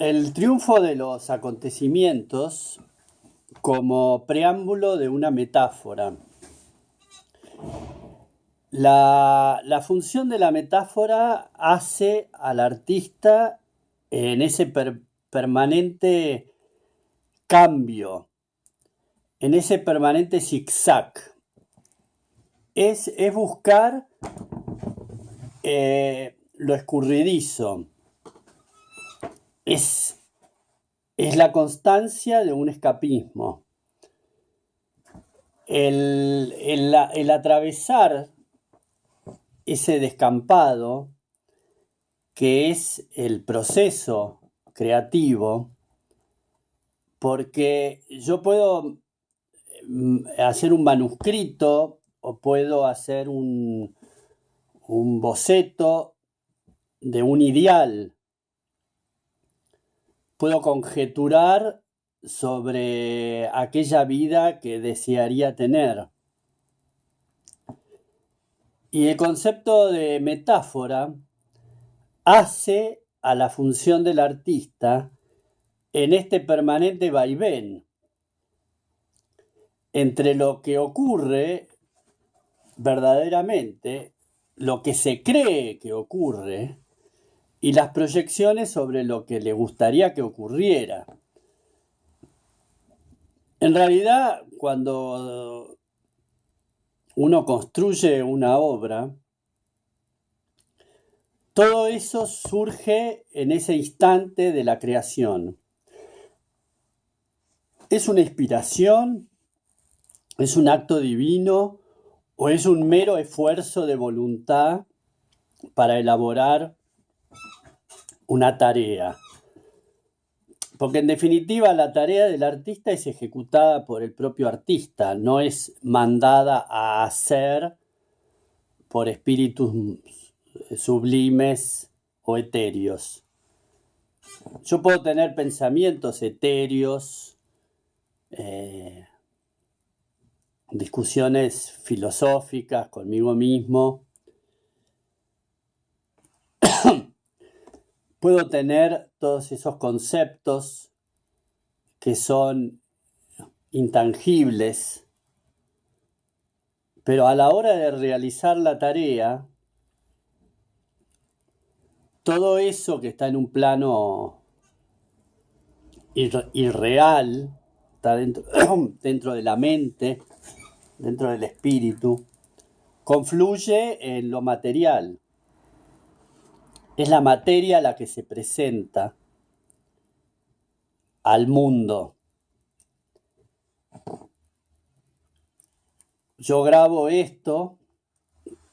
El triunfo de los acontecimientos como preámbulo de una metáfora. La función de la metáfora hace al artista en ese permanente cambio, en ese permanente zigzag. Es buscar lo escurridizo. Es la constancia de un escapismo. El atravesar ese descampado que es el proceso creativo, porque yo puedo hacer un manuscrito o puedo hacer un boceto de un ideal, puedo conjeturar sobre aquella vida que desearía tener. Y el concepto de metáfora hace a la función del artista en este permanente vaivén entre lo que ocurre verdaderamente, lo que se cree que ocurre y las proyecciones sobre lo que le gustaría que ocurriera. En realidad, cuando uno construye una obra, todo eso surge en ese instante de la creación. ¿Es una inspiración? ¿Es un acto divino? ¿O es un mero esfuerzo de voluntad para elaborar una tarea? Porque en definitiva la tarea del artista es ejecutada por el propio artista, no es mandada a hacer por espíritus sublimes o etéreos. Yo puedo tener pensamientos etéreos, discusiones filosóficas conmigo mismo. Puedo tener todos esos conceptos que son intangibles, pero a la hora de realizar la tarea, todo eso que está en un plano irreal, está dentro de la mente, dentro del espíritu, confluye en lo material. Es la materia la que se presenta al mundo. Yo grabo esto,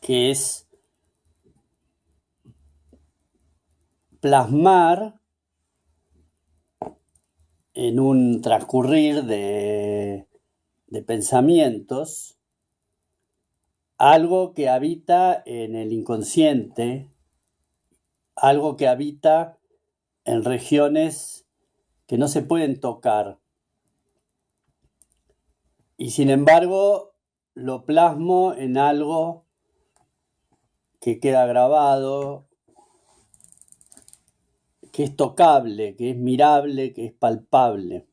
que es plasmar en un transcurrir de pensamientos algo que habita en el inconsciente, algo que habita en regiones que no se pueden tocar. Y sin embargo, lo plasmo en algo que queda grabado, que es tocable, que es mirable, que es palpable.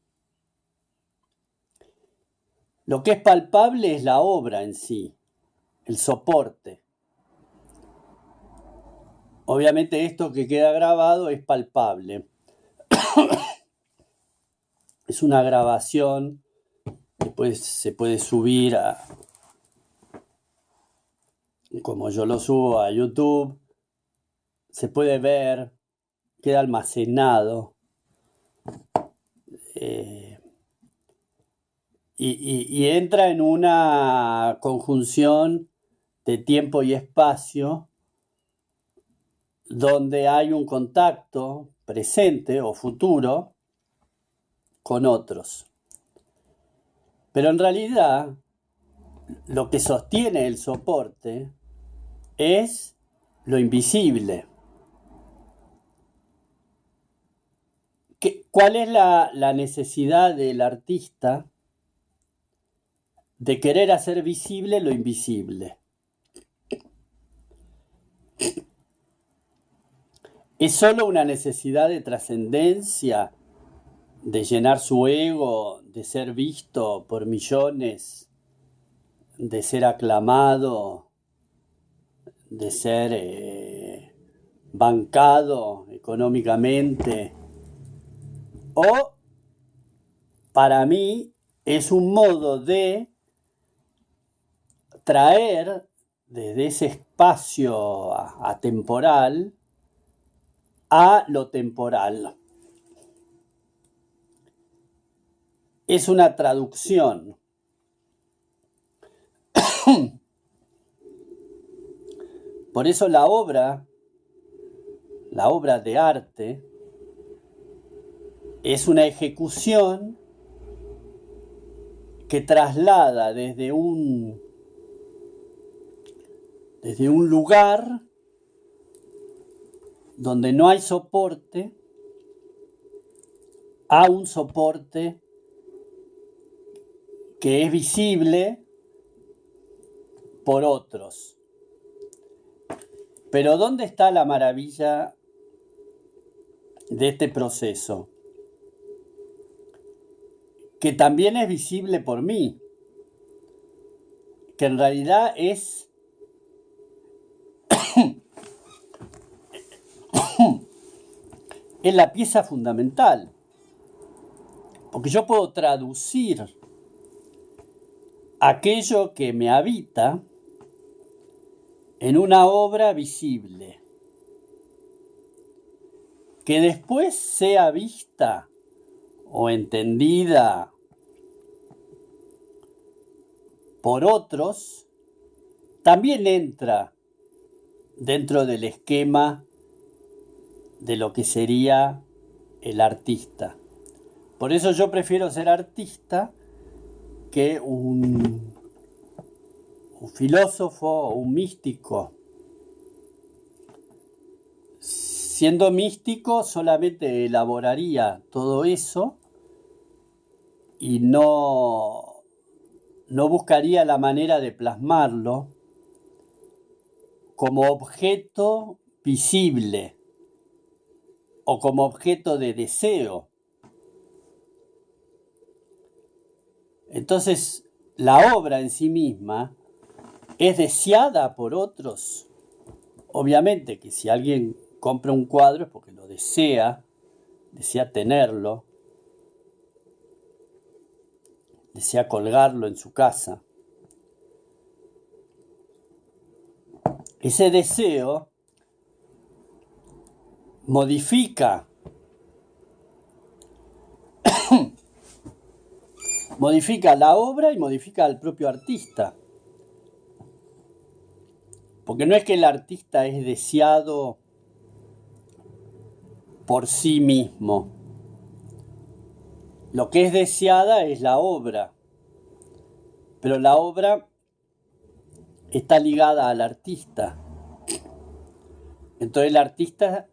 Lo que es palpable es la obra en sí, el soporte. Obviamente esto que queda grabado es palpable. Es una grabación que se puede subir como yo lo subo a YouTube, se puede ver, queda almacenado. Y entra en una conjunción de tiempo y espacio donde hay un contacto presente o futuro con otros. Pero en realidad lo que sostiene el soporte es lo invisible. ¿Cuál es la necesidad del artista de querer hacer visible lo invisible? ¿Es solo una necesidad de trascendencia, de llenar su ego, de ser visto por millones, de ser aclamado, de ser bancado económicamente? ¿O para mí es un modo de traer desde ese espacio atemporal a lo temporal? Es una traducción. Por eso la obra de arte, es una ejecución que traslada desde un lugar donde no hay soporte a un soporte que es visible por otros. Pero ¿dónde está la maravilla de este proceso? Que también es visible por mí, que en realidad es la pieza fundamental, porque yo puedo traducir aquello que me habita en una obra visible, que después sea vista o entendida por otros, también entra dentro del esquema de lo que sería el artista. Por eso yo prefiero ser artista que un filósofo o un místico. Siendo místico solamente elaboraría todo eso y no buscaría la manera de plasmarlo como objeto visible o como objeto de deseo. Entonces, la obra en sí misma es deseada por otros. Obviamente que si alguien compra un cuadro es porque lo desea tenerlo, desea colgarlo en su casa. Ese deseo modifica la obra y modifica al propio artista. Porque no es que el artista es deseado por sí mismo. Lo que es deseada es la obra. Pero la obra está ligada al artista. Entonces el artista,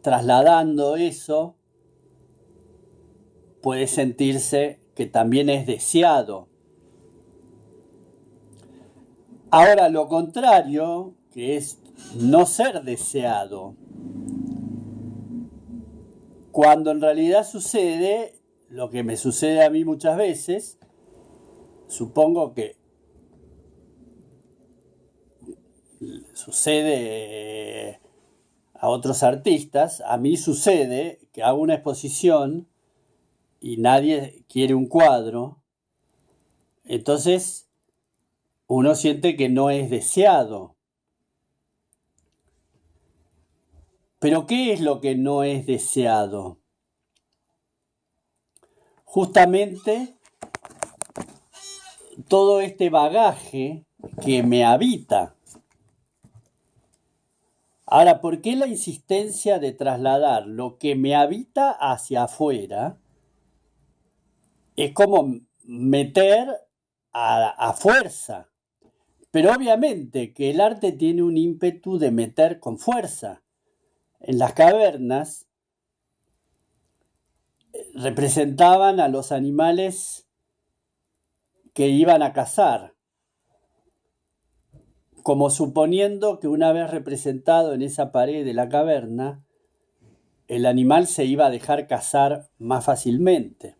trasladando eso, puede sentirse que también es deseado. Ahora, lo contrario, que es no ser deseado, cuando en realidad sucede lo que me sucede a mí muchas veces, supongo que sucede a otros artistas, a mí sucede que hago una exposición y nadie quiere un cuadro, entonces uno siente que no es deseado. Pero ¿qué es lo que no es deseado? Justamente todo este bagaje que me habita. Ahora, ¿por qué la insistencia de trasladar lo que me habita hacia afuera? Es como meter a fuerza. Pero obviamente que el arte tiene un ímpetu de meter con fuerza. En las cavernas representaban a los animales que iban a cazar. como suponiendo que una vez representado en esa pared de la caverna, el animal se iba a dejar cazar más fácilmente.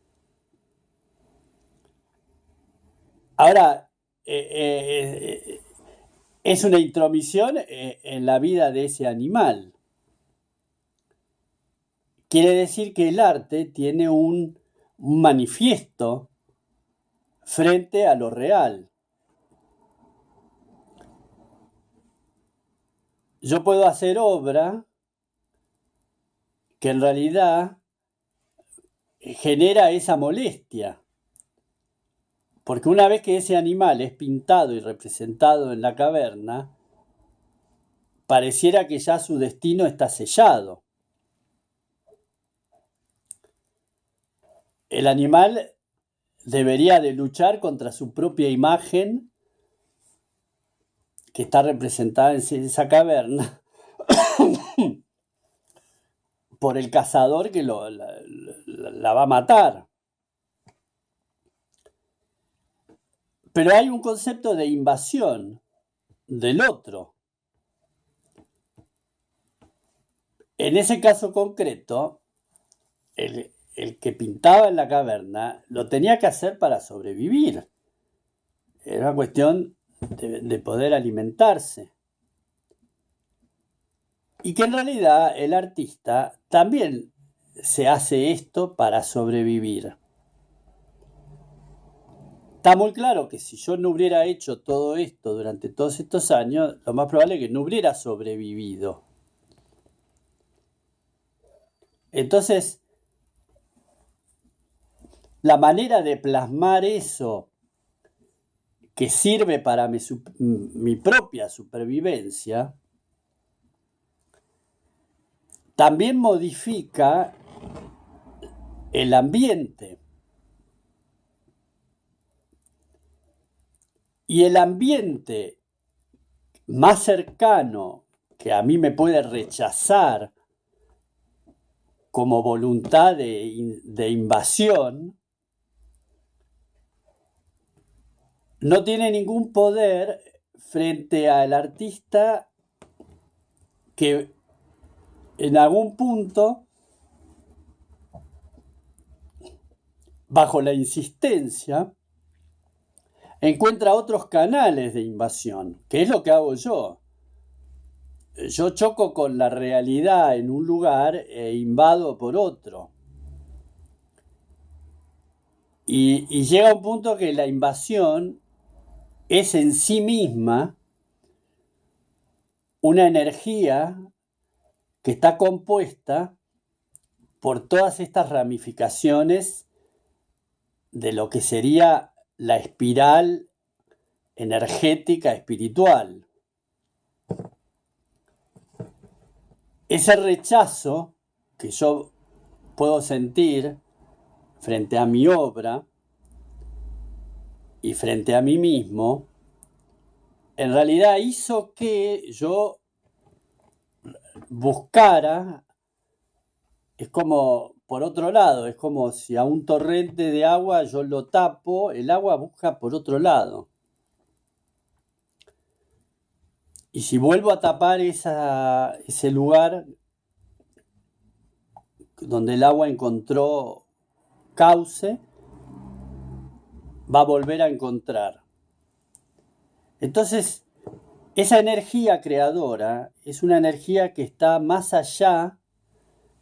Ahora, es una intromisión en la vida de ese animal. Quiere decir que el arte tiene un manifiesto frente a lo real. Yo puedo hacer obra que en realidad genera esa molestia. Porque una vez que ese animal es pintado y representado en la caverna, pareciera que ya su destino está sellado. El animal debería de luchar contra su propia imagen que está representada en esa caverna por el cazador que la va a matar. Pero hay un concepto de invasión del otro. En ese caso concreto, el que pintaba en la caverna lo tenía que hacer para sobrevivir. Era una cuestión de poder alimentarse. Y que en realidad el artista también se hace esto para sobrevivir. Está muy claro que si yo no hubiera hecho todo esto durante todos estos años, lo más probable es que no hubiera sobrevivido. Entonces, la manera de plasmar eso que sirve para mi propia supervivencia, también modifica el ambiente. Y el ambiente más cercano que a mí me puede rechazar como voluntad de invasión, no tiene ningún poder frente al artista que en algún punto, bajo la insistencia, encuentra otros canales de invasión, que es lo que hago yo. Yo choco con la realidad en un lugar e invado por otro. Y llega un punto que la invasión es en sí misma una energía que está compuesta por todas estas ramificaciones de lo que sería la espiral energética espiritual. Ese rechazo que yo puedo sentir frente a mi obra y frente a mí mismo, en realidad hizo que yo buscara, es como por otro lado, es como si a un torrente de agua yo lo tapo, el agua busca por otro lado. Y si vuelvo a tapar ese lugar donde el agua encontró cauce, va a volver a encontrar. Entonces, esa energía creadora es una energía que está más allá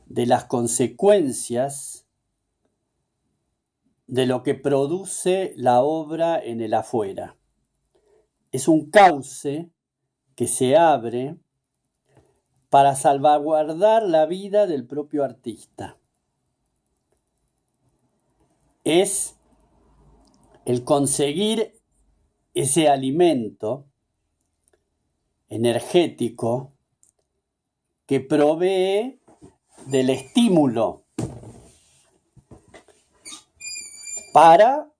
de las consecuencias de lo que produce la obra en el afuera. Es un cauce que se abre para salvaguardar la vida del propio artista. Es el conseguir ese alimento energético que provee del estímulo para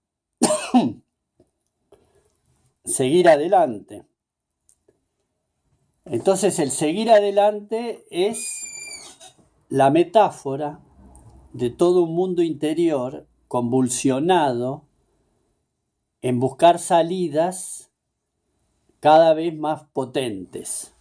seguir adelante. Entonces el seguir adelante es la metáfora de todo un mundo interior convulsionado en buscar salidas cada vez más potentes.